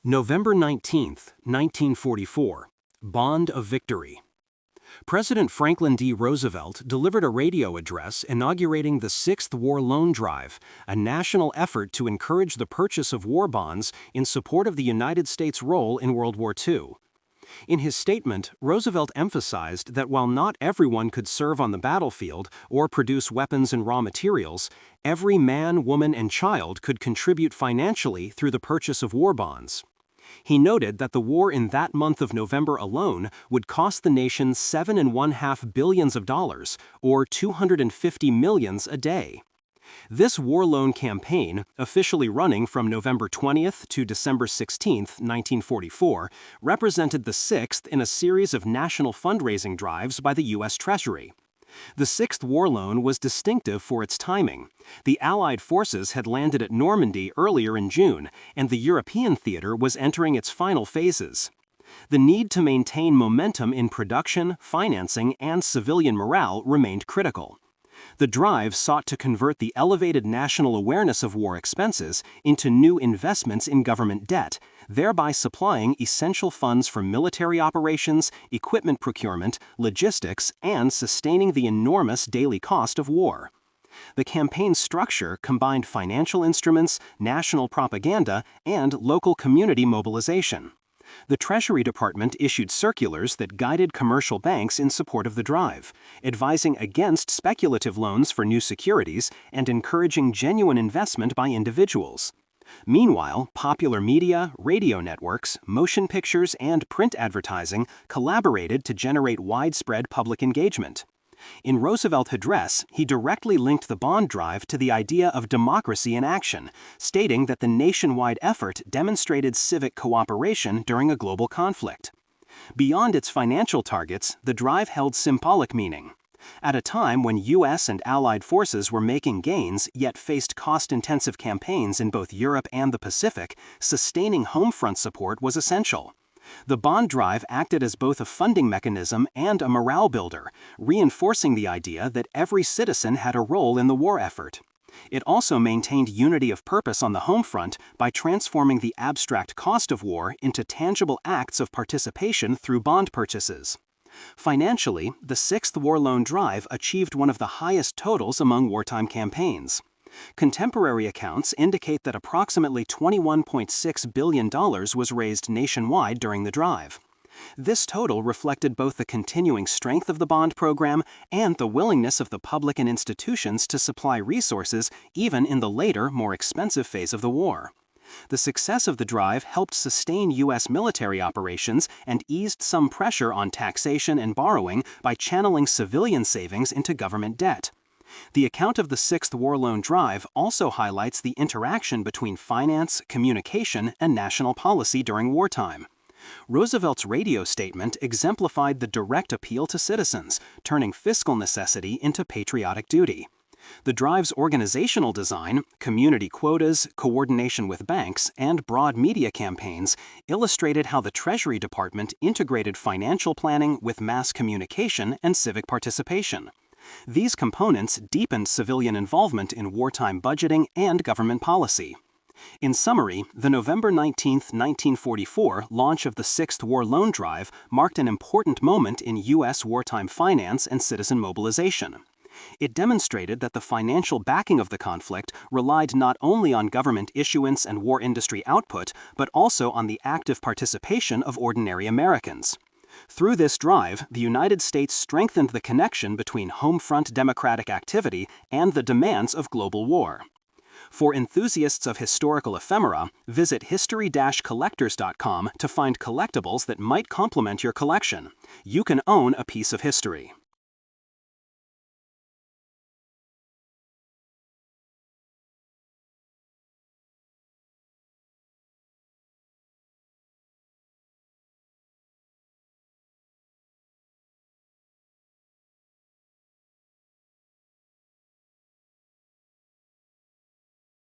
November 19th, 1944. Bond of Victory. President Franklin D. Roosevelt delivered a radio address inaugurating the Sixth War Loan Drive, a national effort to encourage the purchase of war bonds in support of the United States' role in World War II. In his statement, Roosevelt emphasized that while not everyone could serve on the battlefield or produce weapons and raw materials, every man, woman, and child could contribute financially through the purchase of war bonds. He noted that the war in that month of November alone would cost the nation $7.5 billion, or $250 million a day. This war loan campaign, officially running from November 20th to December 16, 1944, represented the sixth in a series of national fundraising drives by the U.S. Treasury. The Sixth War Loan was distinctive for its timing. The Allied forces had landed at Normandy earlier in June, and the European theater was entering its final phases. The need to maintain momentum in production, financing, and civilian morale remained critical. The drive sought to convert the elevated national awareness of war expenses into new investments in government debt, thereby supplying essential funds for military operations, equipment procurement, logistics, and sustaining the enormous daily cost of war. The campaign's structure combined financial instruments, national propaganda, and local community mobilization. The Treasury Department issued circulars that guided commercial banks in support of the drive, advising against speculative loans for new securities and encouraging genuine investment by individuals. Meanwhile, popular media, radio networks, motion pictures, and print advertising collaborated to generate widespread public engagement. In Roosevelt's address, he directly linked the bond drive to the idea of democracy in action, stating that the nationwide effort demonstrated civic cooperation during a global conflict. Beyond its financial targets, the drive held symbolic meaning. At a time when U.S. and Allied forces were making gains yet faced cost-intensive campaigns in both Europe and the Pacific, sustaining home front support was essential. The bond drive acted as both a funding mechanism and a morale builder, reinforcing the idea that every citizen had a role in the war effort. It also maintained unity of purpose on the home front by transforming the abstract cost of war into tangible acts of participation through bond purchases. Financially, the Sixth War Loan Drive achieved one of the highest totals among wartime campaigns. Contemporary accounts indicate that approximately $21.6 billion was raised nationwide during the drive. This total reflected both the continuing strength of the bond program and the willingness of the public and institutions to supply resources even in the later, more expensive phase of the war. The success of the drive helped sustain U.S. military operations and eased some pressure on taxation and borrowing by channeling civilian savings into government debt. The account of the Sixth War Loan Drive also highlights the interaction between finance, communication, and national policy during wartime. Roosevelt's radio statement exemplified the direct appeal to citizens, turning fiscal necessity into patriotic duty. The drive's organizational design, community quotas, coordination with banks, and broad media campaigns illustrated how the Treasury Department integrated financial planning with mass communication and civic participation. These components deepened civilian involvement in wartime budgeting and government policy. In summary, the November 19, 1944 launch of the Sixth War Loan Drive marked an important moment in U.S. wartime finance and citizen mobilization. It demonstrated that the financial backing of the conflict relied not only on government issuance and war industry output, but also on the active participation of ordinary Americans. Through this drive, the United States strengthened the connection between home front democratic activity and the demands of global war. For enthusiasts of historical ephemera, visit history-collectors.com to find collectibles that might complement your collection. You can own a piece of history.